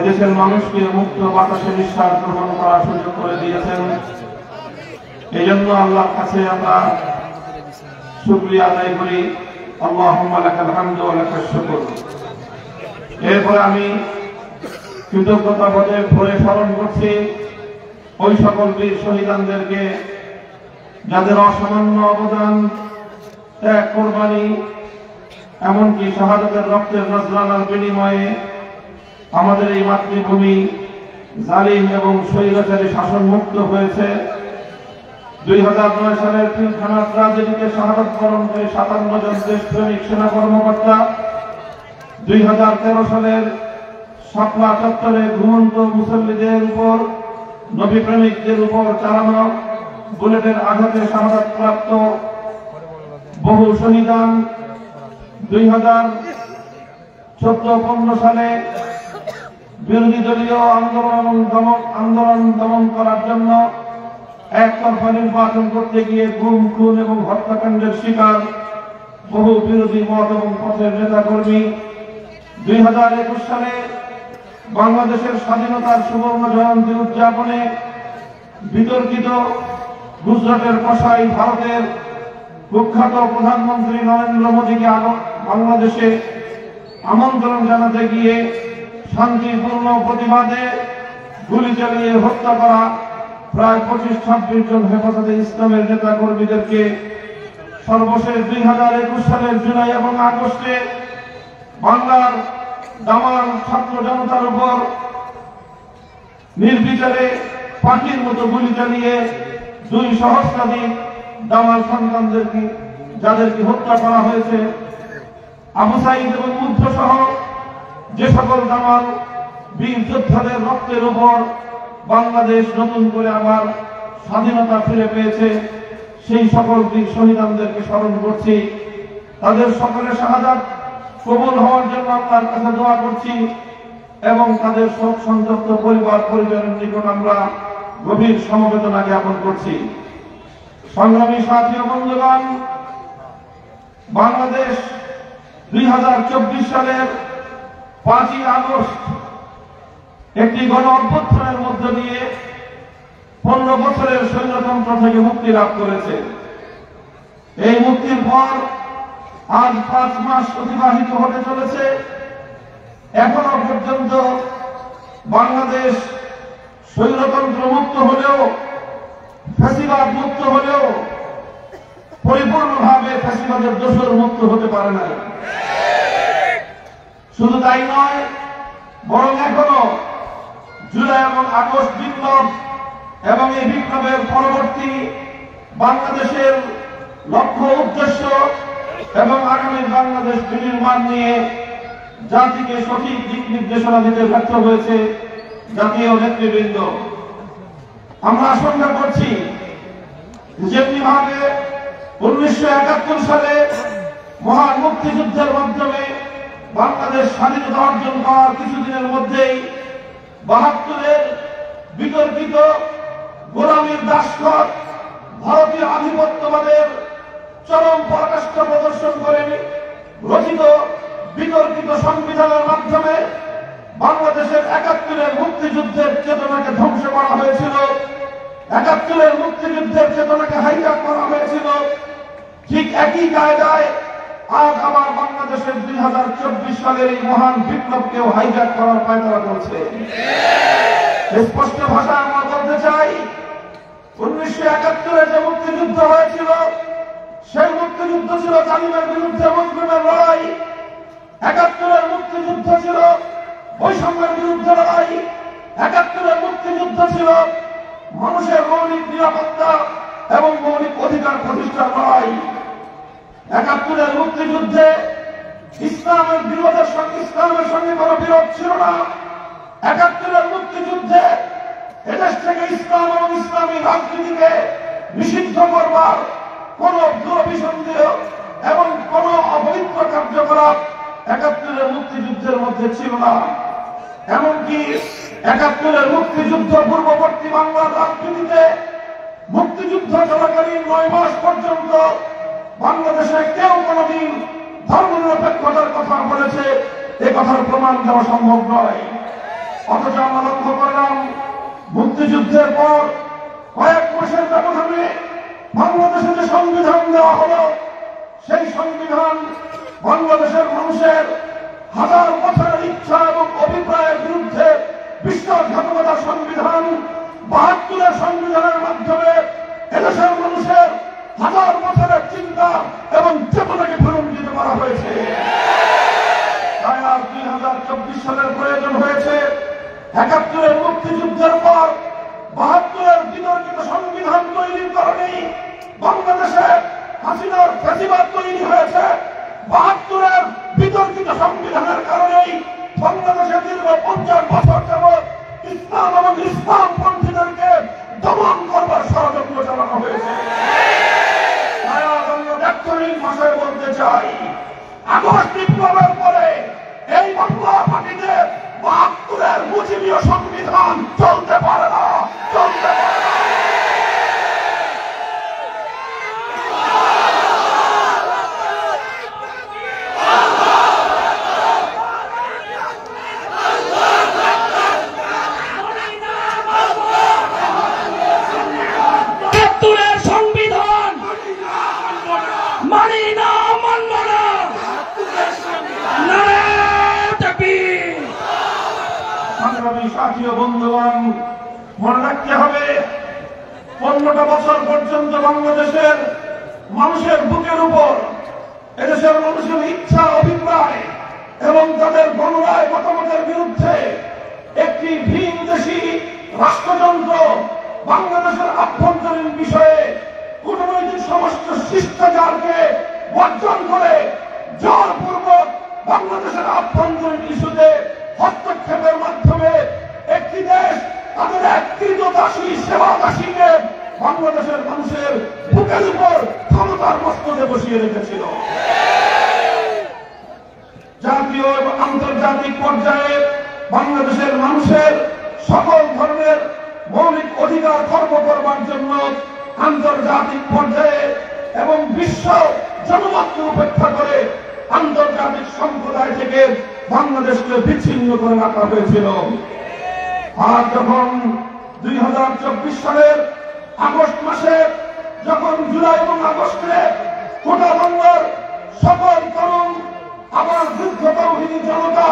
দেশের মানুষকে মুক্ত বাতাসে নিঃশ্বাস গ্রহণ করার সুযোগ করে দিয়েছেন। এই জন্য আল্লাহর কাছে আমরা শুকরিয়া আদায় করি। আল্লাহুম্মা লাকাল হামদু ওয়া লাকাশ শুকর। এরপরে আমি কৃতজ্ঞতা বোধে ভরে স্মরণ করছি ওই সকল বীর শহীদানদেরকে যাদের অসামান্য অবদান, ত্যাগ, কোরবানি, এমনকি শাহাদাতের রক্তের নজরানার বিনিময়ে আমাদের এই মাতৃভূমি জালিম এবং স্বৈরাচারী শাসন মুক্ত হয়েছে। 2009 সালের পিলখানা ট্রাজেডিতে শাহাদাত বরণকারী 57 জন দেশপ্রেমিক সেনা কর্মকর্তা, 2013 সালের শাপলা চত্বরে ঘুমন্ত মুসল্লিদের উপর, নবী প্রেমিকদের উপর চালানো বুলেটের আঘাতে শাহাদাত প্রাপ্ত বহু শহীদান, 2014-15 সালে বিরোধী দলীয় আন্দোলন দমন করার জন্য একতরফা নির্বাচন করতে গিয়ে গুম, খুন এবং হত্যাকাণ্ডের শিকার বহু বিরোধী মত এবং পথের নেতাকর্মী, 2021 সালে বাংলাদেশের স্বাধীনতার সুবর্ণ জয়ন্তী উদযাপনে বিতর্কিত গুজরাটের কসাই ভারতের কুখ্যাত প্রধানমন্ত্রী নরেন্দ্র মোদীকে বাংলাদেশে আমন্ত্রণ জানাতে গিয়ে শান্তিপূর্ণ প্রতিবাদে গুলি চালিয়ে হত্যা করা প্রায় 25-26 জন হেফাজতে ইসলামের নেতা কর্মীদেরকে সর্বশেষ 2021 সালের জুলাই এবং আগস্টে বাংলার দামাল ছাত্র জনতার উপর নির্বিচারে পাখির মতো গুলি চালিয়ে 2 সহস্রাধিক দামাল সন্তানদেরকে যাদেরকে হত্যা করা হয়েছে, আবু সাঈদ এবং মুগ্ধ সহ যে সকল দামাল বীর যোদ্ধাদের রক্তের উপর বাংলাদেশ নতুন করে আবার স্বাধীনতা ফিরে পেয়েছে, সেই সকল বীর শহীদানদেরকে স্মরণ করছি। তাদের সকলের শাহাদাত কবুল হওয়ার জন্য আল্লাহর কাছে দোয়া করছি এবং তাদের শোক সন্তপ্ত পরিবার পরিজনের নিকট আমরা গভীর সমবেদনা জ্ঞাপন করছি। সংগ্রামী সাথী ও বন্ধুগণ, বাংলাদেশ 2024 সালের 5ই আগস্ট একটি গণ অভ্যুত্থানের মধ্য দিয়ে 15 বছরের স্বৈরতন্ত্র থেকে মুক্তি লাভ করেছে। এই মুক্তির পর আজ 5 মাস অতিবাহিত হতে চলেছে। এখনো পর্যন্ত বাংলাদেশ স্বৈরতন্ত্র মুক্ত হলেও, ফ্যাসিবাদ মুক্ত হলেও পরিপূর্ণভাবে ফ্যাসিবাদের দোষর মুক্ত হতে পারে না। শুধু তাই নয়, বরং এখনো জুলাই এবং আগস্ট বিপ্লব এবং এই বিপ্লবের পরবর্তী বাংলাদেশের লক্ষ্য উদ্দেশ্য এবং আগামী বাংলাদেশ বিনির্মাণ নিয়ে জাতিকে সঠিক দিক নির্দেশনা দিতে ব্যর্থ হয়েছে জাতীয় নেতৃবৃন্দ। আমরা আশঙ্কা করছি যেমনি ভাবে 1971 সালে মহান মুক্তিযুদ্ধের মাধ্যমে বাংলাদেশ স্বাধীনতা অর্জন করার কিছুদিনের মধ্যেই 72-এর বিতর্কিত গোলামীর দাসখত ভারতীয় আধিপত্যবাদের চরম পরাকাষ্ঠা প্রদর্শন করে রচিত বিতর্কিত সংবিধানের মাধ্যমে বাংলাদেশের 71-এর মুক্তিযুদ্ধের চেতনাকে ধ্বংস করা হয়েছিল, 71-এর মুক্তিযুদ্ধের চেতনাকে হাইজ্যাক করা হয়েছিল। ঠিক একই কায়দায় আজ আবার বাংলাদেশের 2024 সালের এই মহান বিপ্লবকেও হাইজ্যাক করার পায়তারা করছে। স্পষ্ট ভাষায় আমরা বলতে চাই, 1971-এ যে মুক্তিযুদ্ধ হয়েছিল সেই মুক্তিযুদ্ধ ছিল জালিমের বিরুদ্ধে মজলুমের লড়াই। 71-এর মুক্তিযুদ্ধ ছিল বৈষম্যের বিরুদ্ধে লড়াই। 71-এর মুক্তিযুদ্ধ ছিল মানুষের মৌলিক নিরাপত্তা এবং মৌলিক অধিকার প্রতিষ্ঠার লড়াই। 71-এর মুক্তিযুদ্ধে ইসলামের সঙ্গে কোনো বিরোধ ছিল না। 71-এর মুক্তিযুদ্ধে এদেশ থেকে ইসলাম এবং ইসলামী রাজনীতিকে নিষিদ্ধ করবার কোন দুরভিসন্ধেহ এবং কোন অপবিত্র কার্যকলাপ 71-এর মুক্তিযুদ্ধের মধ্যে ছিল না। এমনকি 71-এর মুক্তিযুদ্ধ পূর্ববর্তী বাংলার রাজনীতিতে মুক্তিযুদ্ধ চলাকালীন 9 মাস পর্যন্ত বাংলাদেশে কেউ কোনদিন ধর্মনিরপেক্ষতার কথা বলেছে এ কথার প্রমাণ দেওয়া সম্ভব নয়। অথচ আমরা লক্ষ্য করলাম মুক্তিযুদ্ধের পর কয়েক মাসের ব্যবধানে বাংলাদেশে যে সংবিধান দেওয়া হলো, সেই সংবিধান বাংলাদেশের মানুষের হাজার বছরের ইচ্ছা এবং অভিপ্রায়ের বিরুদ্ধে বিশ্বাসঘাতকতার সংবিধান। ৭২-এর সংবিধানের মাধ্যমে এদেশের মানুষের হাজার বছরের চিন্তা এবং চেতনাকে পুনরুজ্জীবিত করা হয়েছে। তাই আর ২০২৪ সালের প্রয়োজন হয়েছে ৭১-এর মুক্তিযুদ্ধের পর ৭২-এর বিতর্কিত সংবিধান তৈরির কারণেই বাংলাদেশে হাসিনার ফ্যাসিবাদ তৈরি হয়েছে। ৭২-এর বিতর্কিত সংবিধানের কারণেই বাংলাদেশে দীর্ঘ ৫০ বছর যাবৎ ইসলাম এবং ইসলামপন্থীদেরকে দমন করবার ষড়যন্ত্র চালানো হয়েছে। তাৎক্ষণিক ভাষায় বলতে চাই, আগস্ট বিপ্লবের পরে এই বাংলা মাটিতে ৭২-এর মুজিবীয় সংবিধান চলতে পারে না, চলতে পারে না। সাথীয় বন্ধুগণ, মনে রাখতে হবে ১৫টা বছর পর্যন্ত বাংলাদেশের মানুষের বুকের উপর এদেশের মানুষের ইচ্ছা, অভিপ্রায় এবং তাদের গণরায় মতামতের বিরুদ্ধে একটি ভিনদেশী রাষ্ট্রযন্ত্র বাংলাদেশের আভ্যন্তরীণ বিষয়ে কূটনৈতিক সমস্ত শিষ্টাচারকে বর্জন করে জোরপূর্বক বাংলাদেশের আভ্যন্তরীণ ইস্যুতে হস্তক্ষেপের মাধ্যমে একটি দেশ তাদের এক কৃতদাসী সেবাদাসীকে বাংলাদেশের মানুষের বুকের উপর ক্ষমতার মস্তকে বসিয়ে রেখেছিল। জাতীয় এবং আন্তর্জাতিক পর্যায়ে বাংলাদেশের মানুষের সকল ধরনের মৌলিক অধিকার খর্ব করবার জন্য আন্তর্জাতিক পর্যায়ে এবং বিশ্ব জনমতকে উপেক্ষা করে আন্তর্জাতিক সম্প্রদায় থেকে বাংলাদেশকে বিচ্ছিন্ন করে রাখা হয়েছিল। আর যখন ২০২৪ সালের আগস্ট মাসে, যখন জুলাই এবং আগস্টে গোটা বাংলার সকল তরুণ, আবার যুদ্ধ তৌহিদি জনতা,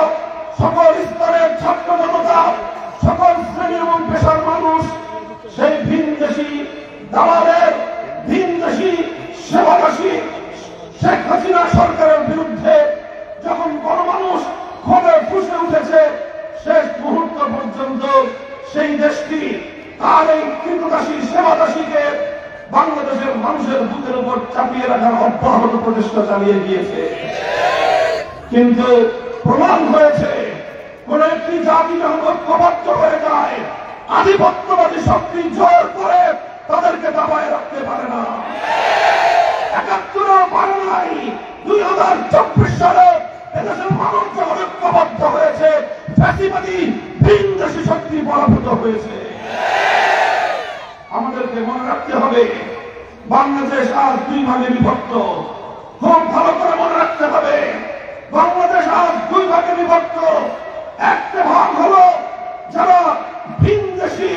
সকল স্তরের ছাত্র জনতা, সকল শ্রেণী এবং পেশার মানুষ সেই ভিনদেশী দালালের, ভিনদেশী সেবাদাসী শেখ হাসিনা সরকারের বিরুদ্ধে যখন গণমানুষ ক্ষোভে ফুঁসে উঠেছে, শেষ মুহূর্ত পর্যন্ত সেই দেশটি তার এই কৃতদাসী সেবাদাসীকে বাংলাদেশের মানুষের বুকের উপর চাপিয়ে রাখার অব্যাহত প্রচেষ্টা চালিয়ে গিয়েছে। কিন্তু প্রমাণ হয়েছে, কোন একটি জাতি যখন ঐক্যবদ্ধ হয়ে যায়, আধিপত্যবাদী শক্তি জোর করে তাদেরকে দাবায় রাখতে পারে না। ৭১-ও পারে নাই। ২০২৪ সালে এদেশের মানুষ যখন ঐক্যবদ্ধ হয়েছে, ফ্যাসিবাদী ভিনদেশী শক্তি পরাভূত হয়েছে। আমাদেরকে মনে রাখতে হবে, বাংলাদেশ আজ ২ ভাগে বিভক্ত। খুব ভালো করে মনে রাখতে হবে, বাংলাদেশ আজ ২ ভাগে বিভক্ত। একটা ভাগ হলো যারা ভিনদেশী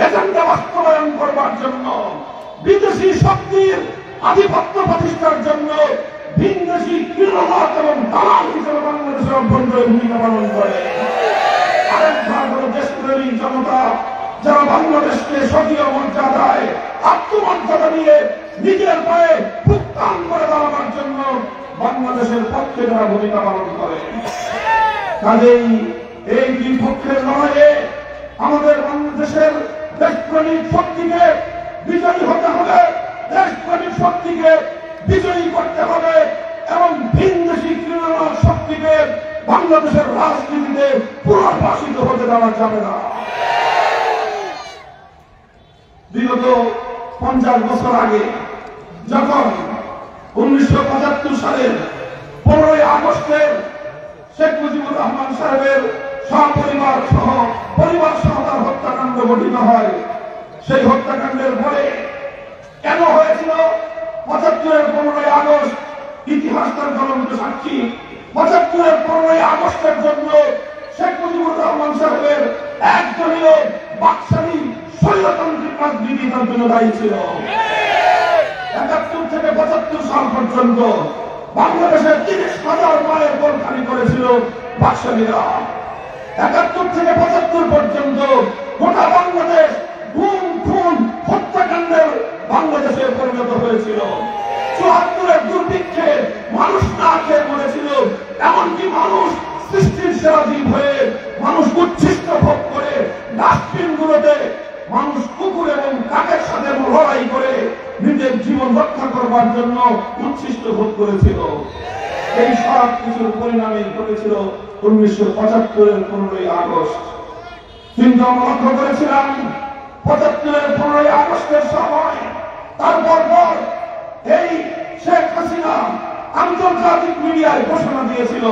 এজেন্ডা বাস্তবায়ন করবার জন্য, বিদেশি শক্তির আধিপত্য প্রতিষ্ঠার জন্য ভিনদেশী কৃতদাস এবং দালাল হিসেবে বাংলাদেশের অভ্যন্তরে ভূমিকা পালন করে। আরেক ভাগ হল দেশপ্রেমী জনতা, যারা বাংলাদেশকে স্বকীয় মর্যাদায়, আত্মমর্যাদা নিয়ে নিজের পায়ে ভুক্তান করে দাঁড়াবার জন্য বাংলাদেশের পক্ষে যারা ভূমিকা পালন করে। কাজেই এই ২ পক্ষের লড়াইয়ে আমাদের বাংলাদেশের দেশপ্রেমিক শক্তিকে বিজয়ী হতে হবে, দেশপ্রেমিক শক্তিকে বিজয়ী করতে হবে এবং ভিনদেশী কৃতদাস শক্তিকে বাংলাদেশের রাজনীতিতে পুনর্বাসিত হতে দেওয়া যাবে না। বিগত ৫০ বছর আগে যখন ১৯৭৫ সালের ১৫ই আগস্টের শেখ মুজিবুর রহমান সাহেবের পরিবার সহ তার হত্যাকাণ্ড ঘটিত হয়, সেই হত্যাকাণ্ডের পরে কেন হয়েছিল? ৭৫-এর ১৫ই আগস্ট ইতিহাস তার জ্বলন্ত সাক্ষী। ৭৫-এর ১৫ই আগস্টের জন্য শেখ মুজিবুর রহমান সাহেবের একদলীয় বাকশালী স্বৈরতান্ত্রিক রাজনীতি তার জন্য দায়ী ছিল। ৭১ থেকে ৭৫ সাল পর্যন্ত বাংলাদেশের ৩০,০০০ মায়ের কোল খালি করেছিল বাকশালীরা। ৭১ থেকে ৭৫ পর্যন্ত গোটা বাংলাদেশ গুম খুন হত্যাকাণ্ডের বাংলাদেশে পরিণত হয়েছিল। ৭৪-এর দুর্ভিক্ষে মানুষ না খেয়ে মরেছিল, এমনকি মানুষ সৃষ্টির সেরা জীব হয়ে মানুষ উচ্ছিষ্ট ভোগ করে ডাস্টবিন গুলোতে মানুষ কুকুর এবং কাকের সাথে লড়াই করে নিজের জীবন রক্ষা করবার জন্য উচ্ছিষ্ট ভোগ করেছিল। এই সব কিছুর পরিণামে ঘটেছিল ১৯৭৫-এর ১৫ই আগস্ট। কিন্তু আমরা লক্ষ্য করেছিলাম ৭৫-এর ১৫ই আগস্টের সময় তারপর এই শেখ হাসিনা আন্তর্জাতিক মিডিয়ায় ঘোষণা দিয়েছিল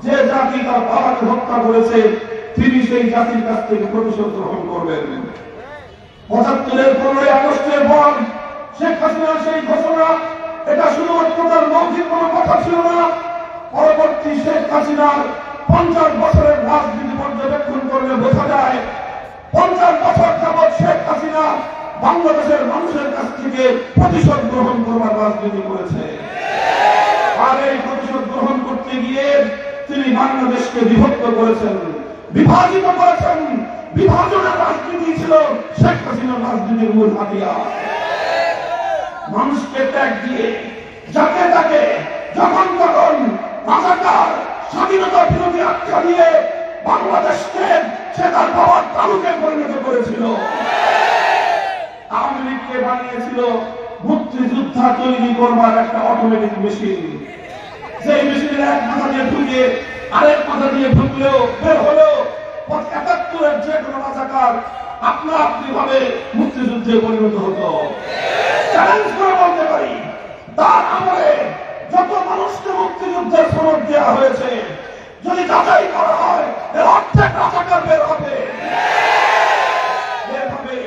যে জাতি তার বাবাকে হত্যা করেছে তিনি সেই জাতির কাছ থেকে প্রতিশোধ গ্রহণ করবেন। ৭৫-এর ১৫ই আগস্টের পর শেখ হাসিনার সেই ঘোষণা, এটা শুধুমাত্র তার মৌখিক কোনো কথা ছিল না। পরবর্তী শেখ হাসিনার ৫০ বছরের রাজনীতি পর্যবেক্ষণ করলে বোঝা যায় ৫০ বছর যাবৎ শেখ হাসিনা বাংলাদেশের মানুষের কাছ থেকে প্রতিশোধ গ্রহণ করবার রাজনীতি করেছে। আর এই প্রতিশোধ গ্রহণ করতে গিয়ে তিনি বাংলাদেশকে বিভক্ত করেছেন, বিভাজিত করেছেন। বিভাজনের রাজনীতি ছিল শেখ হাসিনার রাজনীতির মূল হাতিয়ার। মানুষকে ত্যাগ দিয়ে যাকে তাকে যখন তখন রাজাকার স্বাধীনতা বিরোধী আখ্যা দিয়ে বাংলাদেশকে সে তার বাবার তালুকে পরিণত করেছিল। আওয়ামী লীগকে বানিয়েছিল মুক্তিযোদ্ধা তৈরি করবার একটা অটোমেটিক মেশিন। সেই মেশিনের এক মাথা দিয়ে ঢুকে আরেক মাথা দিয়ে ঢুকলেও বের হলেও ৭১-এর যে কোনো রাজাকার আপনা আপনি ভাবে মুক্তিযুদ্ধে পরিণত হতো। চ্যালেঞ্জ করে বলতে পারি, তার আমলে যত মানুষকে মুক্তিযুদ্ধের সনদ দেওয়া হয়েছে যদি যাচাই করা হয় এর অর্ধেক রাজাকার বের হবে। এভাবেই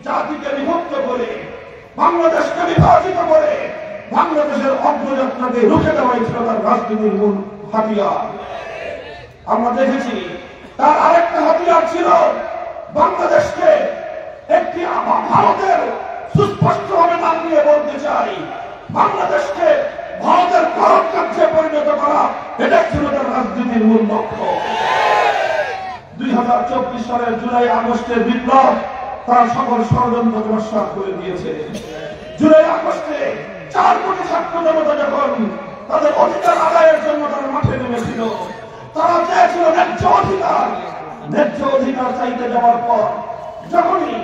জাতিকে বিভক্ত করে বাংলাদেশকে বিভাজিত করে বাংলাদেশের অগ্রযাত্রাকে রুখে দেওয়াই ছিল তার রাজনীতির মূল হাতিয়ার। আমরা দেখেছি তার আরেকটা হাতিয়ার ছিল বাংলাদেশকে একটি ভারতের সুস্পষ্টভাবে নাম নিয়ে বলতে চাই, বাংলাদেশকে ভারতের করণ কার্যে পরিণত করা, এটা ছিল তার রাজনীতির মূল লক্ষ্য। ২০২৪ সালের জুলাই আগস্টের বিপ্লব তারা সকল ষড়যন্ত্রকে নস্যাৎ করে দিয়েছে। জুলাই আগস্টে ৪ কোটি ছাত্র জনতা যখন তাদের অধিকার আদায়ের জন্য তারা মাঠে নেমেছিল, তারা চেয়েছিল ন্যায্য অধিকার। ন্যায্য অধিকার চাইতে যাওয়ার পর যখনই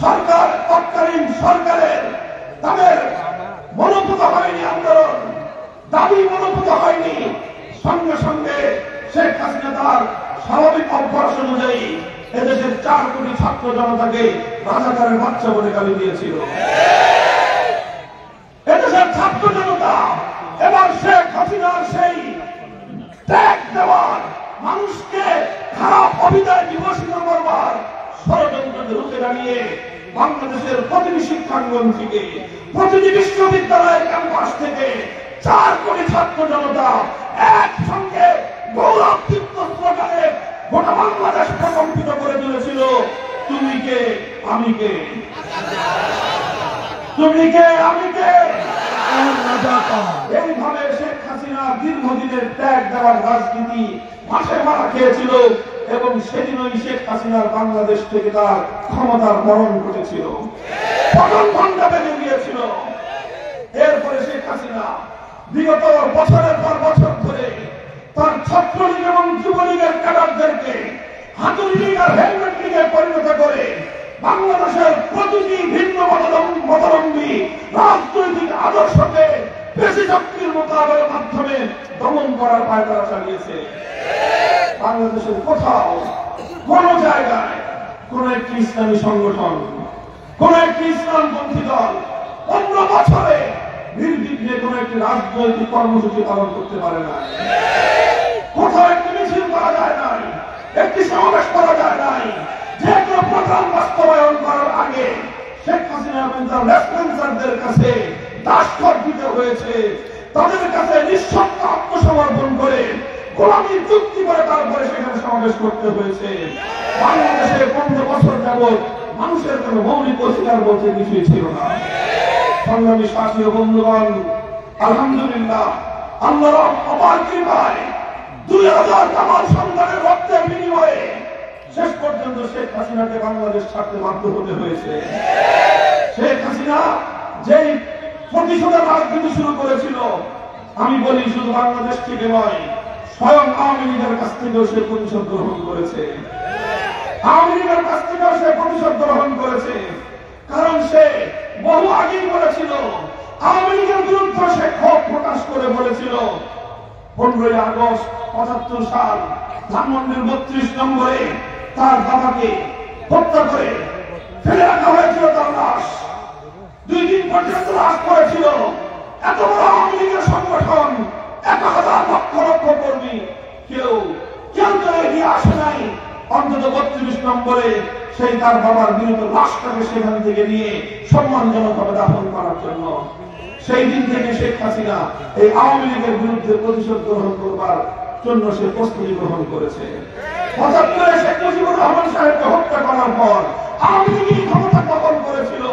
সরকার, তৎকালীন সরকারের তাদের মনোভূত হয়নি আন্দোলন, দাবি মনোভূত হয়নি, সঙ্গে সঙ্গে শেখ হাসিনা তার স্বাভাবিক অভ্যাস অনুযায়ী এদেশের ৪ কোটি ছাত্র জনতাকে রাজাকারের বাচ্চা বলে গালি দিয়েছিল। এদেশের ছাত্র জনতা এবার শেখ হাসিনার সেই ত্যাগ দেওয়ার, মানুষকে খারাপ অবিদায় বিভূষিত করবার ষড়যন্ত্রকে রুখে দাঁড়িয়ে বাংলাদেশের প্রতিটি শিক্ষাঙ্গন থেকে, প্রতিটি বিশ্ববিদ্যালয়ের ক্যাম্পাস থেকে ৪ কোটি ছাত্র জনতা একসঙ্গে গৌরবদীপ্ত স্লোগানে গোটা বাংলাদেশ প্রকম্পিত করে তুলেছিল, তুমি কে আমি কে, তুমি কে আমি কে। এইভাবে শেখ হাসিনা দীর্ঘদিনের ত্যাগ দেওয়ার রাজনীতি মাঠে মারা খেয়েছিল এবং সেদিনই শেখ হাসিনার বাংলাদেশ থেকে তার ক্ষমতার মরণ ঘটেছিল, পতন ঘণ্টা বেজে গিয়েছিল। এরপরে শেখ হাসিনা বিগত বছরের পর বছর ধরে তার ছাত্রলীগ এবং যুবলীগের ক্যাডারদেরকে হাতুড়ি লীগ আর হেলমেট লীগে পরিণত করে বাংলাদেশের প্রতিটি ভিন্ন মতাবলম্বী রাজনৈতিক আদর্শকে বেশি শক্তির মোকাবেলার মাধ্যমে দমন করার পায়তারা চালিয়েছে। বাংলাদেশের কোথাও কোন জায়গায় কোন একটি ইসলামী সংগঠন, কোন একটি ইসলামপন্থী দল 15 বছরে নির্বিঘ্নে কোন একটি রাজনৈতিক কর্মসূচি পালন করতে পারে না। কোথাও একটি মিছিল করা যায় নাই, একটি সমাবেশ করা যায় নাই। যে কোনো প্রোগ্রাম বাস্তবায়ন করার আগে শেখ হাসিনা এবং তার লেফটেন্যান্টদের কাছে দাসখত দিতে হয়েছে, তাদের কাছে নিঃশর্ত আত্মসমর্পণ করে গোলামীর চুক্তি করে তারপরে সেখানে সমাবেশ করতে হয়েছে। বাংলাদেশে 15 বছর যাবৎ মানুষের কোনো মৌলিক অধিকার বলতে কিছুই ছিল না। সংগ্রামী সাথী ও বন্ধুগণ, আলহামদুলিল্লাহ আল্লাহর অপার কৃপায় 2000 আমার সন্তানের রক্তের বিনিময়ে শেষ পর্যন্ত শেখ হাসিনাকে বাংলাদেশ ছাড়তে বাধ্য হতে হয়েছে। শেখ হাসিনা যেই প্রতিশোধের রাজনীতি শুরু করেছিল, আমি বলি শুধু বাংলাদেশ থেকে নয়, স্বয়ং আওয়ামী লীগের কাছ থেকেও সে প্রতিশোধ গ্রহণ করেছে। আওয়ামী লীগের কাছ থেকেও সে প্রতিশোধ গ্রহণ করেছে। কারণ সে বহু আগেই বলেছিল, আওয়ামী লীগের বিরুদ্ধে সে ক্ষোভ প্রকাশ করে বলেছিল 15ই আগস্ট 75 সাল ধানমন্ডির 32 নম্বরে তার বাবাকে হত্যা করে ফেলে রাখা হয়েছিল। তার লাশ 2 দিন পর্যন্ত লাশ পড়েছিল। এত বড় আওয়ামী লীগের সংগঠন, 1000 লক্ষ লক্ষ কর্মী, কেউ তো এগিয়ে আসে নাই অন্তত 32 নম্বরে সেই তার বাবার বিরুদ্ধে লাশটাকে সেখান থেকে নিয়ে সম্মানজনকভাবে দাফন করার জন্য। সেই দিন থেকে শেখ হাসিনা এই আওয়ামী লীগের বিরুদ্ধে প্রতিশোধ গ্রহণ করবার জন্য সে প্রস্তুতি গ্রহণ করেছে। 75-এ শেখ মুজিবুর রহমান সাহেবকে হত্যা করার পর আওয়ামী লীগই ক্ষমতা দখল করেছিল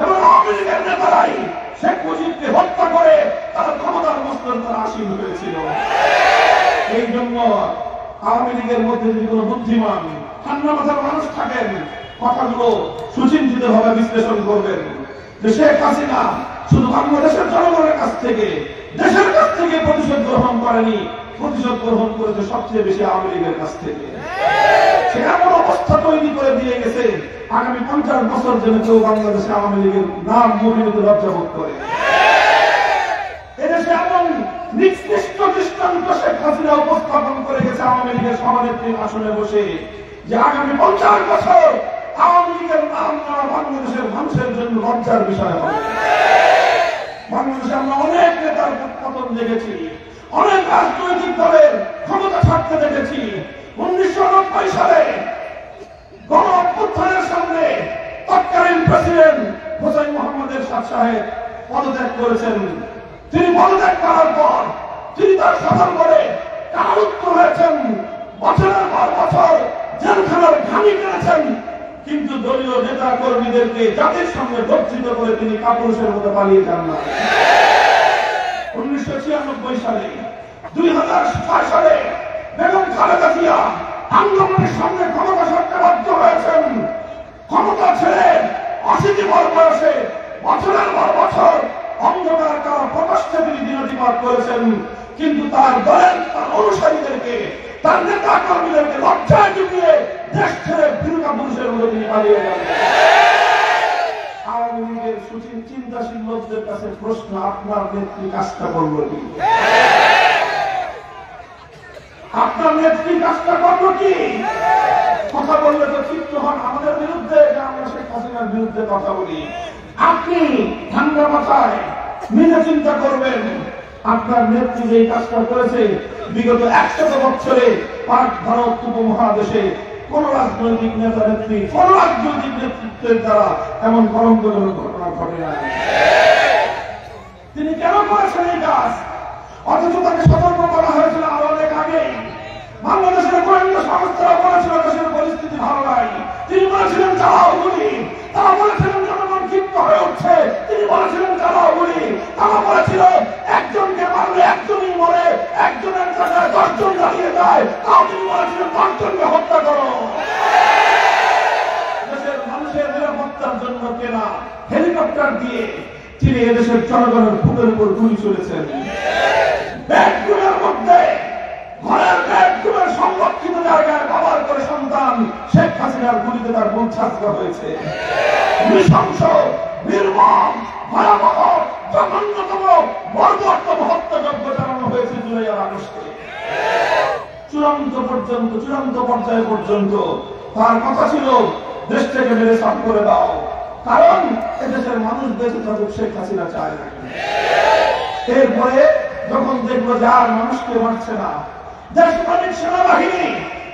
এবং আওয়ামী লীগের নেতারাই শেখ মুজিবকে হত্যা করে তারা ক্ষমতার মস্তর তারা আসীন হয়েছিল। এই জন্য আওয়ামী লীগের মধ্যে যদি কোনো বুদ্ধিমান ঠান্ডা মাথার মানুষ থাকেন, কথাগুলো সুচিন্তিত ভাবে বিশ্লেষণ করবেন যে শেখ হাসিনা শুধু বাংলাদেশের জনগণের কাছ থেকে, দেশের কাছ থেকে প্রতিশোধ গ্রহণ করেনি, প্রতিশোধ গ্রহণ করেছে সবচেয়ে বেশি আওয়ামী লীগের কাছ থেকে। সে এমন অবস্থা তৈরি করে দিয়ে গেছে, আগামী 50 বছর যেন কেউ বাংলাদেশে আওয়ামী লীগের নাম মরিতে লজ্জাবোধ করে। এদেশে এমন নিকৃষ্ট দৃষ্টান্ত শেখ হাসিনা উপস্থাপন করে গেছে আওয়ামী লীগের সভানেত্রীর আসনে বসে, যে আগামী 50 বছর আওয়ামী লীগের নাম নেওয়া বাংলাদেশের মানুষের জন্য লজ্জার বিষয় হবে। বাংলাদেশে আমরা অনেক নেতার পতন দেখেছি, অনেক রাজনৈতিক দলের ক্ষমতা ছাড়তে দেখেছি। 1990 সালে গণ অভ্যুত্থানের সামনে তৎকালীন প্রেসিডেন্ট হোসেন মোহাম্মদ এরশাদ সাহেব পদত্যাগ করেছেন। তিনি পদত্যাগ করার পর তিনি তার শাসন করে কারারুদ্ধ হয়েছেন, বছরের পর বছর জেলখানার ঘানি কেড়েছেন, কিন্তু দলীয় নেতা কর্মীদেরকে জাতির সঙ্গে লজ্জিত করে তিনি কাপুরুষের মতো পালিয়ে যান না। 1996 সালে, 2006 সালে বেগম খালেদা জিয়া আন্দোলনের সঙ্গে ক্ষমতা ছাড়তে বাধ্য হয়েছেন। ক্ষমতা ছেড়ে 80 বয়সে বছরের পর বছর অন্ধকার কারা প্রকাশ্যে তিনি দিনাতিপাত করেছেন, কিন্তু তার দলের তার অনুসারীদেরকে, তার নেতা কর্মীদেরকে লজ্জায় ডুবিয়ে দেশ ছেড়ে বিরুদ্ধা পুরুষের মতো তিনি পালিয়ে যান। আওয়ামী লীগের চিন্তাশীল লোকদের কাছে প্রশ্ন, আপনার নেত্রী কাজটা করলো কি? আপনার নেত্রী কাজটা করলো কি? কথা বললে তো চিত্ত হন আমাদের বিরুদ্ধে, আমরা শেখ হাসিনার বিরুদ্ধে কথা বলি। আপনি ঠান্ডা মাথায় নিজে চিন্তা করবেন, আপনার নেত্রী যে কাজটা করেছে বিগত 100 বছরে পাক ভারত উপমহাদেশে কোন রাজনৈতিক নেতা নেত্রী, কোন রাজনৈতিক নেতৃত্বের দ্বারা এমন কলঙ্কজনক ঘটনা ঘটে না। তিনি কেন করেছেন এই কাজ? অথচ তাকে সতর্ক করা হয়েছিল আরো অনেক আগে। বাংলাদেশের গোয়েন্দা সংস্থারা বলেছিল দেশের পরিস্থিতি ভালো নাই, তিনি বলেছিলেন চালাও গুলি। তারা বলেছিলেন জনগণ ক্ষিপ্ত হয়ে উঠছে, তিনি বলেছিলেন চালাও গুলি। তারা বলেছিল একজনকে মারলে একজনই মরে, একজনের জায়গায় 10 জন দাঁড়িয়ে যায়, তাও তিনি বলেছিলেন 10 জনকে হত্যা করো। দেশের মানুষের নিরাপত্তার জন্য কেনা হেলিকপ্টার দিয়ে তিনি এদেশের জনগণের বুকের উপর গুলি চলেছেন। ব্যাগগুলোর মধ্যে, ঘরের ব্যাগগুলোর সংরক্ষিত জায়গায় ব্যবহার করে সন্তান শেখ হাসিনার গুলিতে তার বোন ছাত্রা হয়েছে। নৃশংস, নির্মম, ভয়াবহ, জঘন্যতম, বর্বরতম হত্যাযজ্ঞ চালানো হয়েছে জুলাই আর আগস্টে। চূড়ান্ত পর্যায়ে পর্যন্ত তার কথা ছিল দেশ থেকে মেরে সাফ করে দাও, কারণ এদেশের মানুষ বেঁচে থাকুক শেখ হাসিনা চায় না। এরপরে যখন দেখলো যে আর মানুষকে মারছে না, দেশপ্রেমিক সেনাবাহিনী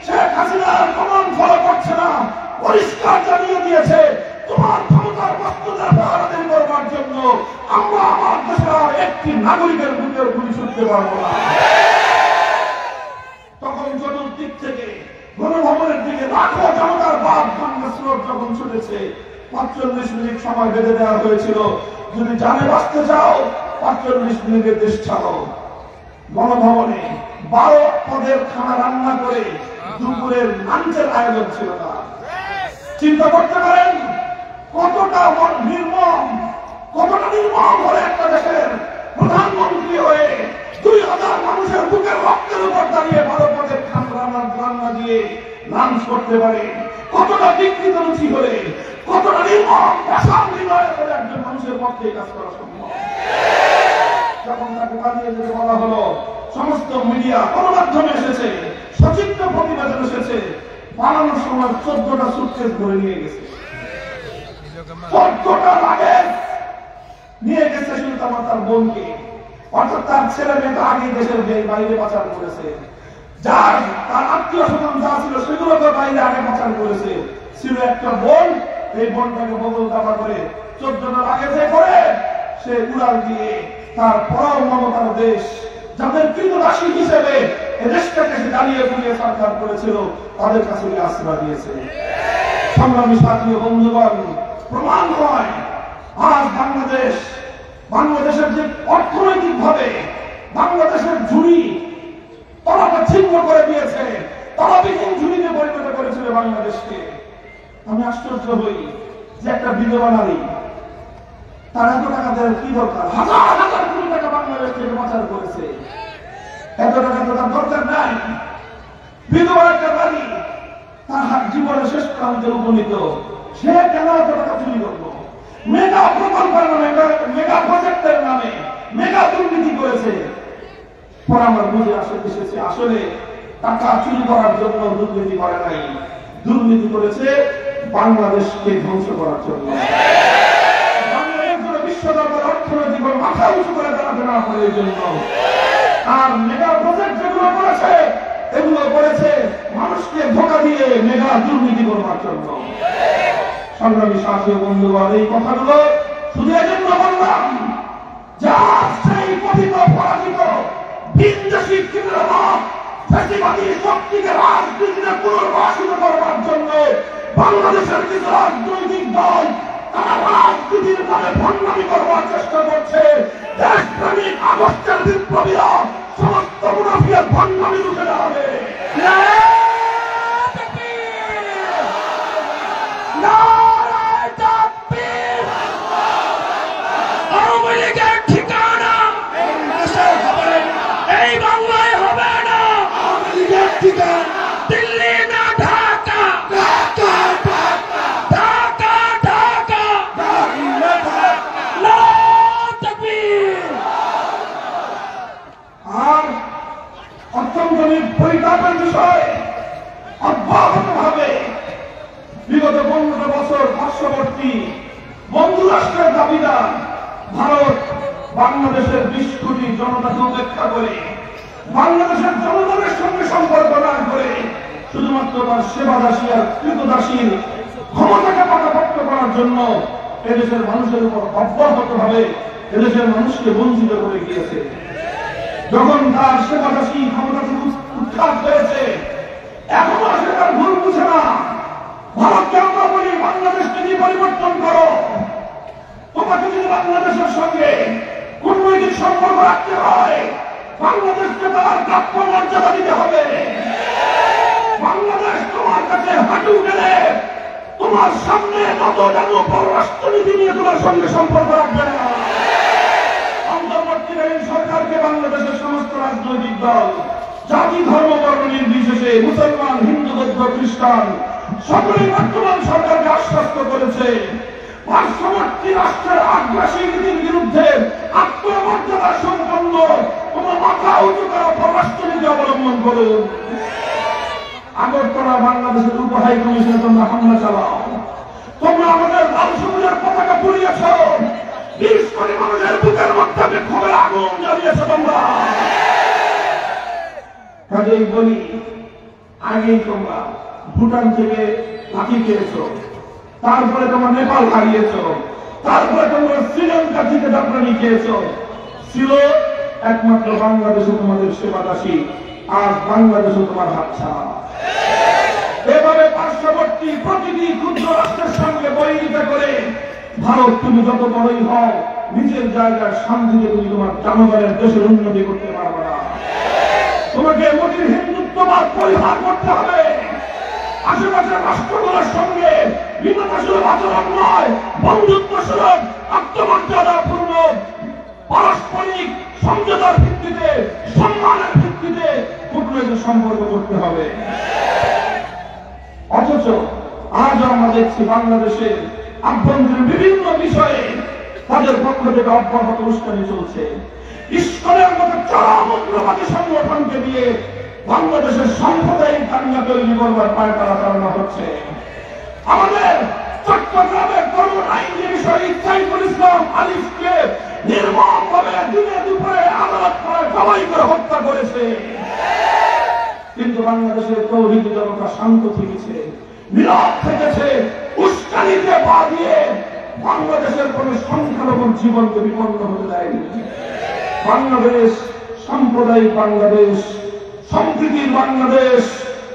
শেখ হাসিনার কমান ফলো করছে না, পরিষ্কার জানিয়ে দিয়েছে তোমার ক্ষমতার বস্তুদের পাহারাদারি করবার জন্য আমরা আমার দেশের আর একটি নাগরিকের বুকের গুলি ছুটতে পারবো না। হয়েছে, ৪৫ মিনিট সময় বেঁধে দেওয়া হয়েছিল, যদি জানে বাঁচতে চাও ৪৫ মিনিটের দেশ ছাড়ো। গণভবনে 12 পদের খানা রান্না করে দুপুরের লাঞ্চের আয়োজন ছিল না। চিন্তা করতে পারেন কতটা নির্মম হলে একটা দেশের প্রধানমন্ত্রী হয়ে ২,০০০ মানুষের বুকের রক্তের উপর দাঁড়িয়ে 12 পদের রান্না দিয়ে লাঞ্চ করতে পারে। কতটা বিকৃত রুচি হলে, কতটা নির্মম করে একজন মানুষের পক্ষে কাজ করা সম্ভব। যখন তাকে পালিয়ে যেতে বলা হলো, সমস্ত মিডিয়া গণমাধ্যমে এসেছে, সচিত্র প্রতিবেদন এসেছে, পালানোর সময় 14টা সুটকেস ভরে নিয়ে গেছে, 14টা লাগেজ নিয়ে গেছে শুধু তার বোনকে। অর্থাৎ তার ছেলে মেয়ে তো আগে দেশের বাইরে পাচার করেছে, যার তার আত্মীয় স্বজন যা ছিল সেগুলোকে বাইরে আগে পাচার করেছে। ছিল একটা বোন, এই বোনটাকে বদল দাবা করে 14টা লাগেজে করে সে উড়াল দিয়ে তার পরম মমতার দেশ, যাদের কৃতদাসী হিসেবে এই দেশটাকে সে জ্বালিয়ে পুড়িয়ে সরকার করেছিল, তাদের কাছে আশ্রয় দিয়েছে। সংগ্রামী সাথী ও বন্ধুগণ, প্রমাণ হয় আজ বাংলাদেশের যে অর্থনৈতিক ভাবে বাংলাদেশের ঝুড়ি তলাটা ছিন্ন করে দিয়েছে, তলাবিহীন ঝুড়িতে পরিণত করেছিল বাংলাদেশকে। আমি আশ্চর্য হই যে একটা বিধবা নারী, তার এত টাকা দেওয়ার কি দরকার? হাজার হাজার কোটি টাকা বাংলাদেশ থেকে পাচার করেছে, এত টাকা তো তার দরকার নাই। বিধবা একটা নারী, তার জীবনের শেষ প্রান্তে উপনীত, সে কেন এত টাকা চুরি করলো? মেগা প্রকল্পের নামে, মেগা প্রজেক্টের নামে মেগা দুর্নীতি করেছে। পরে আমার বুঝে এসেছে আসলে টাকা চুরি করার জন্য দুর্নীতি করে নাই, দুর্নীতি করেছে বাংলাদেশকে ধ্বংস করার জন্য। বিশ্ব দরবারে অর্থনৈতিক মাথা উঁচু করে দাঁড়াতে না পারে এই জন্য। আর মেগা প্রজেক্ট যেগুলো করেছে, এগুলো করেছে মানুষকে ধোঁকা দিয়ে মেগা দুর্নীতি করবার জন্য। সংগ্রামী সাথী ও বন্ধুগণ, এই কথাগুলো শুধু এজন্য বললাম যে সেই পতিত পরাজিত বিন্দাসী ফ্যাসিবাদী শক্তিকে রাজনীতিতে পুনর্বাসিত করবার জন্য বাংলাদেশের কিছু রাজনৈতিক দল তারা রাজনীতির নামে ভণ্ডামি করবার চেষ্টা করছে। দেশপ্রেমিক আগস্টের বিপ্লবীরা সমস্ত মুনাফিয়ার ভণ্ডামি রুখে দাঁড়াবে। দিল্লি না ঢাকা, ঢাকা ঢাকা, ঢাকা ঢাকা, আর অত্যন্ত পরিতাপের বিষয়, অব্যাহত ভাবে বিগত 15 বছর পার্শ্ববর্তী বন্ধু রাষ্ট্রের দাবিদার ভারত বাংলাদেশের 20 কোটি জনতাকে উপেক্ষা করে, বাংলাদেশের জনগণের সঙ্গে সম্পর্ক না করে শুধুমাত্র তার সেবাদাসী আর কৃতদাসীর ক্ষমতাকে পাকাপোক্ত করার জন্য এদেশের মানুষের উপর অব্যাহত ভাবে এদেশের মানুষকে বঞ্চিত করে গিয়েছে। যখন তার সেবাদাসী ক্ষমতা থেকে উৎখাত হয়েছে, এখনো সে তার ভুল বুঝে না। ভারতকে আমরা বলি বাংলাদেশকে নিয়ে পরিবর্তন করো, তোমাকে যদি বাংলাদেশের সঙ্গে কূটনৈতিক সম্পর্ক রাখতে হয় বাংলাদেশকে তার প্রাপ্য মর্যাদা দিতে হবে। বাংলাদেশ তোমার কাছে হাঁটু গেলে তোমার সামনে নত জানো পররাষ্ট্রনীতি নিয়ে তোমার সঙ্গে সম্পর্ক রাখবে না। অন্তর্বর্তীকালীন সরকারকে বাংলাদেশের সমস্ত রাজনৈতিক দল, জাতি ধর্ম বর্ণ নির্বিশেষে, মুসলমান হিন্দু বৌদ্ধ খ্রিস্টান সকলেই বর্তমান সরকারকে আশ্বস্ত করেছে পার্শ্ববর্তী রাষ্ট্রের আগ্রাসী নীতির বিরুদ্ধে আত্মমর্যাদা সম্পন্ন তোমার মাথা উঁচু করা পররাষ্ট্রনীতি অবলম্বন করুন। আগরতলা বাংলাদেশের উপ হাই কমিশনে তোমরা হামলা চালাও, তোমরা আমাদের লাল সবুজের পতাকা পুড়িয়েছ, 20 কোটি মানুষের বুকের মধ্যে বিক্ষোভের আগুন জ্বালিয়েছ তোমরা। কাজেই বলি, আগেই তোমরা ভুটান থেকে লাঠি খেয়েছ, তারপরে তোমরা নেপাল হারিয়েছ, তারপরে তোমরা শ্রীলঙ্কা থেকে দাপরানি খেয়েছ। ছিল একমাত্র বাংলাদেশে তোমাদের সেবাদাসী, আজ বাংলাদেশে তোমার হাতছাড়া। এভাবে পার্শ্ববর্তী প্রতিটি ক্ষুদ্র রাষ্ট্রের সঙ্গে ভারত তুমি যত বড়ই হও, নিজের জায়গায় শান্তিতে তুমি তোমার জনগণের দেশের উন্নতি করতে পারবে না। তোমাকে মোদীর হিন্দুত্ববাদ পরিহার করতে হবে। আশেপাশের রাষ্ট্রগুলোর সঙ্গে বিমতাসুলভ আচরণ নয়, বন্ধুত্বসুলভ, আত্মমর্যাদাপূর্ণ, পারস্পরিক সমঝোতার ভিত্তিতে, সম্মানের ভিত্তিতে কূটনৈতিক সম্পর্ক করতে হবে। অথচ আজ আমরা দেখছি বাংলাদেশের আভ্যন্তরীণ বিভিন্ন বিষয়ে তাদের পক্ষ থেকে অব্যাহত উস্কানি চলছে। ইসকনের মতো চরম উগ্রবাদী সংগঠনকে দিয়ে বাংলাদেশের সাম্প্রদায়িক দাঙ্গা তৈরি করবার পায়তারা চালানো হচ্ছে। আমাদের চট্টগ্রামের তরুণ আইনজীবী শহীদ সাইফুল ইসলাম আলিফকে নির্মমভাবে দিনে দুপুরে আদালত করে জবাই করে হত্যা করেছে। কিন্তু বাংলাদেশের তৌহিদি জনতা শান্ত থেকেছে, নীরব থেকেছে, উস্কানিতে পা দিয়ে বাংলাদেশের কোন সংখ্যালঘুর জীবনকে বিপন্ন হতে দেয়নি। বাংলাদেশ সাম্প্রদায়িক বাংলাদেশ, সম্প্রীতির বাংলাদেশ,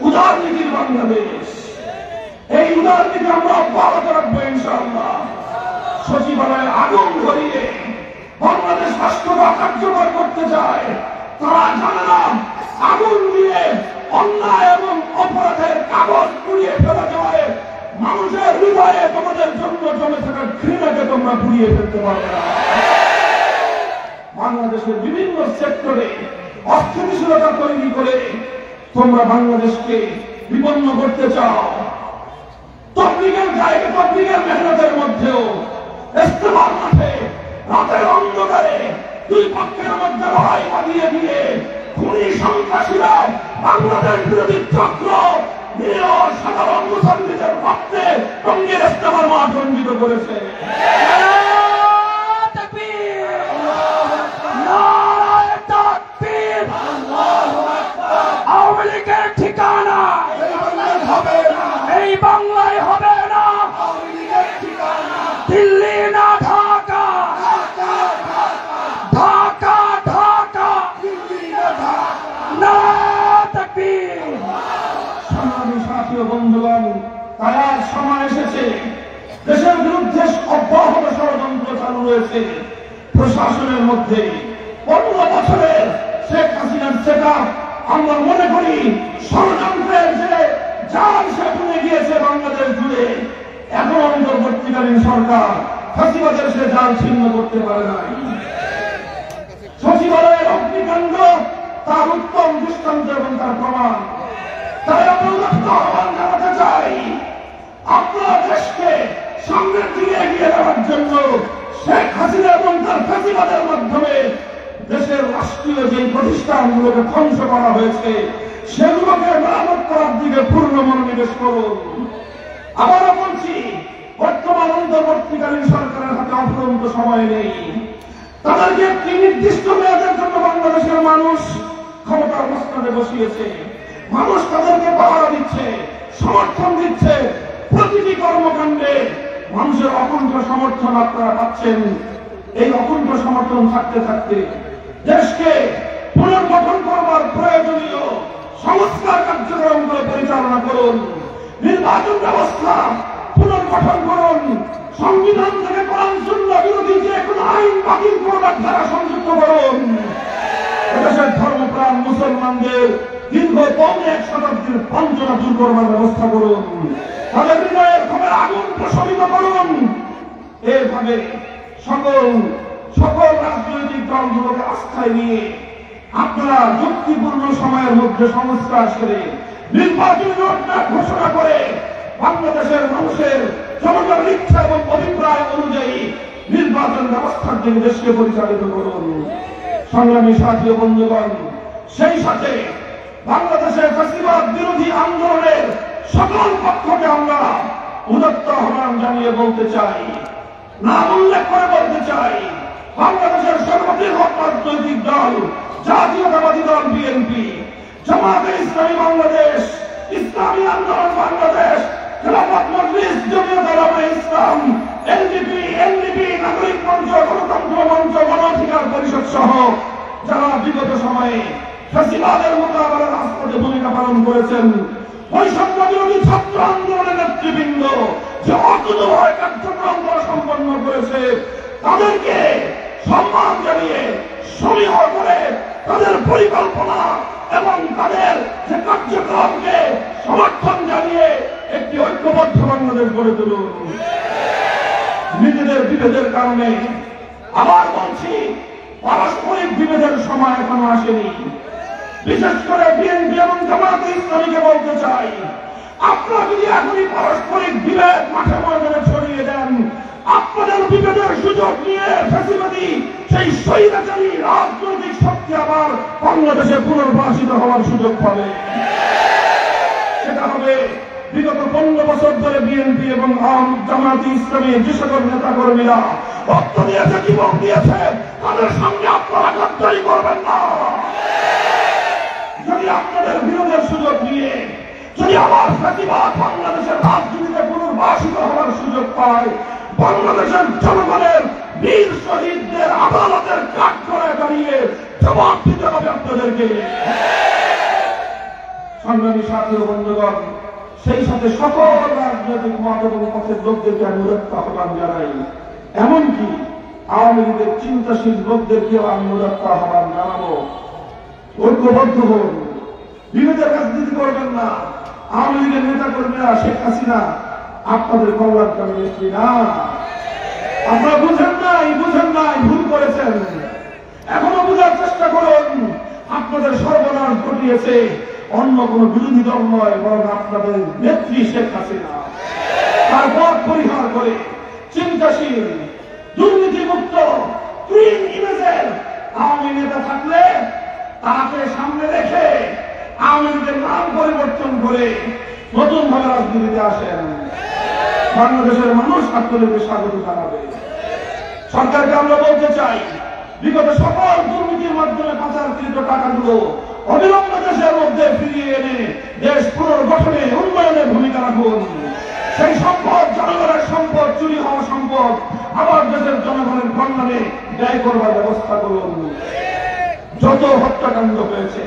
উদারনীতির বাংলাদেশ। এই উদারনীতি আমরা অব্যাহত রাখবো ইনশাআল্লাহ। সচিবালয়ে আগুন ধরিয়ে বাংলাদেশ রাষ্ট্রটা কার্যকর করতে চায়, তারা জানে না আগুন দিয়ে অন্যায় এবং অপরাধের কাগজ পুড়িয়ে ফেলা যায়। মানুষের হৃদয়ে তোমাদের জন্য জমে থাকা ঘৃণাকে তোমরা পুড়িয়ে ফেলতে পারবে না। বাংলাদেশের বিভিন্ন সেক্টরে অস্থিতিশীলতা তৈরি করে তোমরা বাংলাদেশকে বিপন্ন করতে চাও। তবলিগের জায়গা, তবলিগের মেহনতের মধ্যেও ইস্তেমার মাঠে রাতের অন্ধকারে দুই পক্ষের মধ্যে লড়াই বাঁধিয়ে দিয়ে খুনি সন্ত্রাসীরা বাংলাদেশ বিরোধী চক্র নিরীহ সাধারণ মুসলমানদের রক্তে টঙ্গীর ইস্তেমার মাঠ রঞ্জিত করেছে। আওয়ামী লীগের ঠিকানা এই বাংলায় হবে না, দিল্লি না ঢাকা, ঢাকা ঢাকা না তাকবীর। সংগ্রামী সাথী ও বন্ধুগণ, তাই আজ সময় এসেছে, দেশের বিরুদ্ধে অব্যাহত ষড়যন্ত্র চালু রয়েছে প্রশাসনের মধ্যে। 15 বছরের শেখ হাসিনার সেটআপ আমরা মনে করি ষড়যন্ত্রের যে জাল সে বুনে গিয়েছে বাংলাদেশ জুড়ে। এখন অন্তর্বর্তীকালীন সরকার ফাঁসিবাদের সে জাল ছিন্ন করতে পারে নাই। সচিবালয়ের অগ্নিকাণ্ড তার উত্তম দৃষ্টান্ত এবং তার প্রমাণ। তাই আমরা আহ্বান জানাতে চাই, আপনারা দেশকে সামনের দিকে এগিয়ে যাওয়ার জন্য শেখ হাসিনা এবং তার ফাঁসিবাদের মাধ্যমে দেশের রাষ্ট্রীয় যে প্রতিষ্ঠানগুলোকে ধ্বংস করা হয়েছে সেগুলোকে মেরামত করার দিকে পূর্ণ মনোনিবেশ করুন। আবারও বলছি, বর্তমান অন্তর্বর্তীকালীন সরকারের হাতে অফুরন্ত সময় নেই। তাদেরকে একটি নির্দিষ্ট মেয়াদের জন্য বাংলাদেশের মানুষ ক্ষমতার মসনদে বসিয়েছে। মানুষ তাদেরকে পাহারা দিচ্ছে, সমর্থন দিচ্ছে। প্রতিটি কর্মকাণ্ডে মানুষের অকুণ্ঠ সমর্থন আপনারা পাচ্ছেন। এই অকুণ্ঠ সমর্থন থাকতে থাকতে দেশকে পুনর্গঠন করবার প্রয়োজনীয় সংস্কার কার্যক্রমগুলো পরিচালনা করুন। নির্বাচন ব্যবস্থা পুনর্গঠন করুন। সংবিধান থেকে কোরআন সুন্নাহ বিরোধী যে কোনো আইন বাতিল করবার ধারা সংযুক্ত করুন। এদেশের ধর্মপ্রাণ মুসলমানদের দীর্ঘ 1 শতাব্দীর বঞ্চনা দূর করবার ব্যবস্থা করুন। তাদের হৃদয়ের ক্ষোভের আগুন প্রশমিত করুন। এভাবে সকল রাজনৈতিক দলগুলোকে আস্থায় নিয়ে আপনারা যুক্তিপূর্ণ সময়ের মধ্যে সংস্কার করে নির্বাচনী রোডম্যাপ ঘোষণা করে বাংলাদেশের মানুষের জনগণের ইচ্ছা এবং অভিপ্রায় অনুযায়ী নির্বাচন ব্যবস্থার দিকে দেশকে পরিচালিত করুন। সংগ্রামী সাথী ও বন্ধুগণ, সেই সাথে বাংলাদেশের ফ্যাসিবাদ বিরোধী আন্দোলনের সকল পক্ষকে আমরা উদাত্ত আহ্বান জানিয়ে বলতে চাই, নাম উল্লেখ করে বলতে চাই, বাংলাদেশের সর্ববৃহৎ রাজনৈতিক দল জাতীয়তাবাদী দল বিএনপি, জামায়াতে ইসলামী বাংলাদেশ, ইসলামী আন্দোলন বাংলাদেশ, খেলাফত মজলিস, জমিয়ত উলামায়ে ইসলাম, এনডিপি, নাগরিক মঞ্চ, গণতন্ত্র মঞ্চ, গণ অধিকার পরিষদ সহ যারা বিগত সময়ে ফ্যাসিবাদের মোকাবেলার রাজপথে ভূমিকা পালন করেছেন, বৈষম্য বিরোধী ছাত্র আন্দোলনের নেতৃবৃন্দ যে শান্তিপূর্ণভাবে কার্যক্রম করা সম্পন্ন করেছে, তাদেরকে সম্মান জানিয়ে সমীহ করে তাদের পরিকল্পনা এবং তাদের যে কার্যক্রমকে সমর্থন জানিয়ে একটি ঐক্যবদ্ধ বাংলাদেশ গড়ে তুলুন। নিজেদের বিভেদের কারণে, আবার বলছি, পারস্পরিক বিভেদের সময় এখনো আসেনি। বিশেষ করে বিএনপি এবং জামায়াতে ইসলামীকে বলতে চাই, আপনারা যদি এখনই পারস্পরিক বিভেদ মাঠে ময়দানে ছড়িয়ে দেন, আপনাদের বিভেদের সুযোগ নিয়ে ফ্যাসিবাদী সেই স্বৈরাচারী রাজনৈতিক শক্তি আবার বাংলাদেশে পুনর্বাসিত হওয়ার সুযোগ পাবে। সেটা হবে বিগত 15 বছর ধরে বিএনপি এবং জামায়াতে ইসলামী যে সকল নেতা কর্মীরা রক্ত দিয়েছে, জীবন দিয়েছে, তাদের সঙ্গে আপনারা গাদ্দারি করবেন না। যদি আপনাদের বিরোধের সুযোগ নিয়ে যদি আবার ফ্যাসিবাদ বাংলাদেশের রাজনীতিতে পুনর্বাসিত হওয়ার সুযোগ পায়, বাংলাদেশের জনগণের বীর শহীদদের আদালতের কাঠ করে দাঁড়িয়ে জবাব দিতে হবে আপনাদেরকে। সংগ্রামী সাথী ও বন্ধুগণ, সেই সাথে সকল রাজনৈতিক মত এবং পথের লোকদেরকে আমি উদাত্ত আহ্বান জানাই, এমনকি আওয়ামী লীগের চিন্তাশীল লোকদেরকেও আমি উদাত্ত আহ্বান জানাবো, ঐক্যবদ্ধ হন, বিভেদের রাজনীতি করবেন না। আওয়ামী লীগের নেতা কর্মীরা, শেখ হাসিনা আপনাদের কল্যাণকামী নেত্রী না। আপনারা বুঝেন নাই, ভুল করেছেন, এখনো বোঝার চেষ্টা করুন। আপনাদের সর্বনাশ ঘটিয়েছে অন্য কোন বিরোধী দল নয়, বরং আপনাদের নেত্রী শেখ হাসিনা। তার পথ পরিহার করে চিন্তাশীল, দুর্নীতিমুক্ত, ক্লিন ইমেজের আওয়ামী নেতা থাকলে তাকে সামনে রেখে আওয়ামী লীগের নাম পরিবর্তন করে নতুন ভাবে রাজনীতিতে আসেন। বাংলাদেশের মানুষ আপনাদেরকে স্বাগত জানাবে। সরকারকে আমরা বলতে চাই, বিগত সকল দুর্নীতির মাধ্যমে পাচারকৃত টাকাগুলো অবিলম্বে দেশের মধ্যে ফিরিয়ে এনে দেশ পুনর্গঠনে, উন্নয়নে ভূমিকা রাখুন। সেই সম্পদ, জনগণের সম্পদ, চুরি হওয়া সম্পদ আবার দেশের জনগণের কল্যাণে ব্যয় করবার ব্যবস্থা করুন। যত হত্যাকাণ্ড হয়েছে,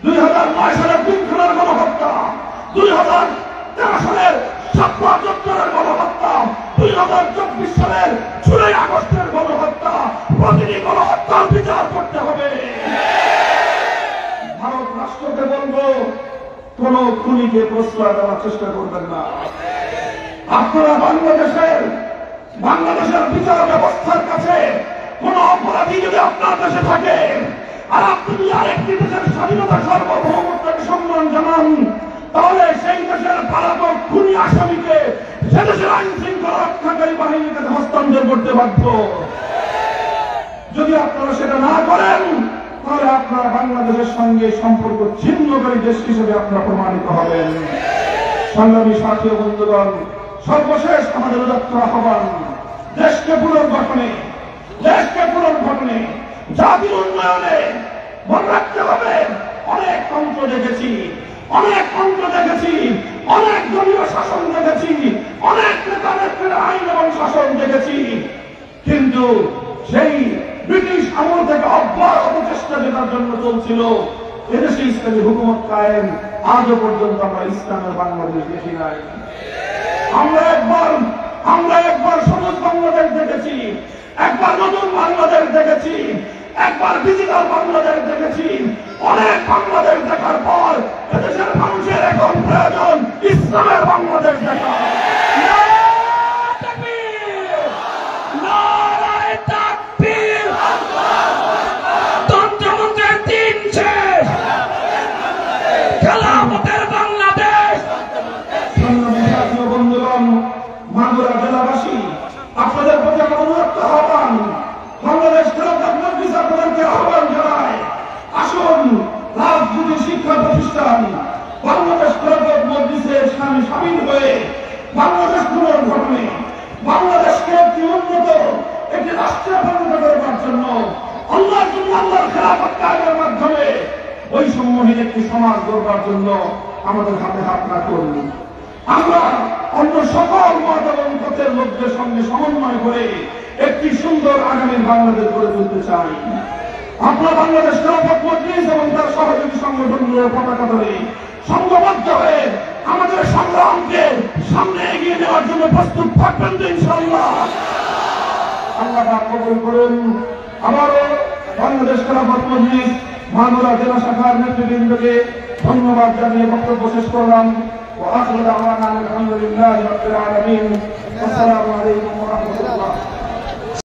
2009 সালের পিলখানার গণহত্যা, 2013 সালের ছাত্র চত্বরের গণহত্যা, 2024 সালের জুলাই আগস্টের গণহত্যা, প্রতিটি গণহত্যার বিচার করতে হবে। ভারত রাষ্ট্রকে বলবো, কোন খুনিকে প্রশ্রয় দেওয়ার চেষ্টা করবেন না। আপনারা বাংলাদেশের বিচার ব্যবস্থার কাছে কোন অপরাধী যদি আপনার দেশে থাকে, আর আপনি যদি আরেকটি দেশের স্বাধীনতা সার্বভৌমত্বকে সম্মান জানান, তাহলে সেই দেশের পলাতক খুনি আসামিকে সে দেশের আইন শৃঙ্খলা রক্ষাকারী বাহিনীর কাছে হস্তান্তর করতে বাধ্য। যদি আপনারা সেটা না করেন, তাহলে আপনারা বাংলাদেশের সঙ্গে সম্পর্ক ছিন্নকারী দেশ হিসেবে আপনারা প্রমাণিত হবেন। সংগ্রামী সাথী ও বন্ধুগণ, সর্বশেষ আমাদের উদাত্ত আহ্বান, দেশকে পুনর্গঠনে, জাতির উন্নয়নে মনে রাখতে হবে। অনেক তন্ত্র দেখেছি, অনেক দলীয় শাসন দেখেছি, অনেক নেতা নেত্রীর আইন এবং শাসন দেখেছি, কিন্তু সেই ব্রিটিশ আমল থেকে অব্যাহত চেষ্টা যেটার জন্য চলছিল, এদেশে ইসলামী হুকুমত কায়েম, আজও পর্যন্ত আমরা ইসলামের বাংলাদেশ দেখি নাই। আমরা একবার সবুজ বাংলাদেশ দেখেছি, একবার নতুন বাংলাদেশ দেখেছি, একবার ডিজিটাল বাংলাদেশ দেখেছি। অনেক বাংলাদেশ দেখার পর এদেশের মানুষের এখন প্রয়োজন ইসলামের বাংলাদেশ দেখা। তন্ত্রমন্ত্রের দিন শেষ, খেলাফতের বাংলাদেশ। বন্ধুগণ, মাগুরা জেলাবাসী, আপনাদের প্রতি আমার অনুরোধ আহ্বান, বাংলাদেশ খেলাফত মজলিস আপনাদেরকে আহ্বান জানায়, আসুন রাজনীতি শিক্ষা প্রতিষ্ঠান বাংলাদেশ খেলাফত মজলিসের সামিল হয়ে বাংলাদেশ পুনর্গঠনে, বাংলাদেশকে একটি উন্নত একটি রাষ্ট্রে পরিণত করবার জন্য, আল্লাহর খেলাফত কায়েমের মাধ্যমে বৈষম্যহীন একটি সমাজ গড়বার জন্য আমাদের হাতে হাত রাখুন। আমরা অন্য সকল মত এবং পথের লোকদের সঙ্গে সমন্বয় করে একটি সুন্দর আগামীর বাংলাদেশ গড়ে তুলতে চাই। আপনার বাংলাদেশ খেলাফত মজলিস এবং তার সহযোগী সংগঠনগুলোর পতাকা ধরে সংঘবদ্ধ হয়ে আমাদের সংগ্রামকে সামনে এগিয়ে নেওয়ার জন্য প্রস্তুত থাকবেন তো ইনশাআল্লাহ। আল্লাহ পাক কবুল করুন। আবারও বাংলাদেশ খেলাফত মজলিস মাগুরা জেলা শাখার নেতৃবৃন্দকে ধন্যবাদ জানিয়ে বক্তব্য শেষ করলাম। ওয়া আখিরু দাওয়ানা আলহামদুলিল্লাহি রাব্বিল আলামিন। আসসালামু আলাইকুম ওয়া রাহমাতুল্লাহ।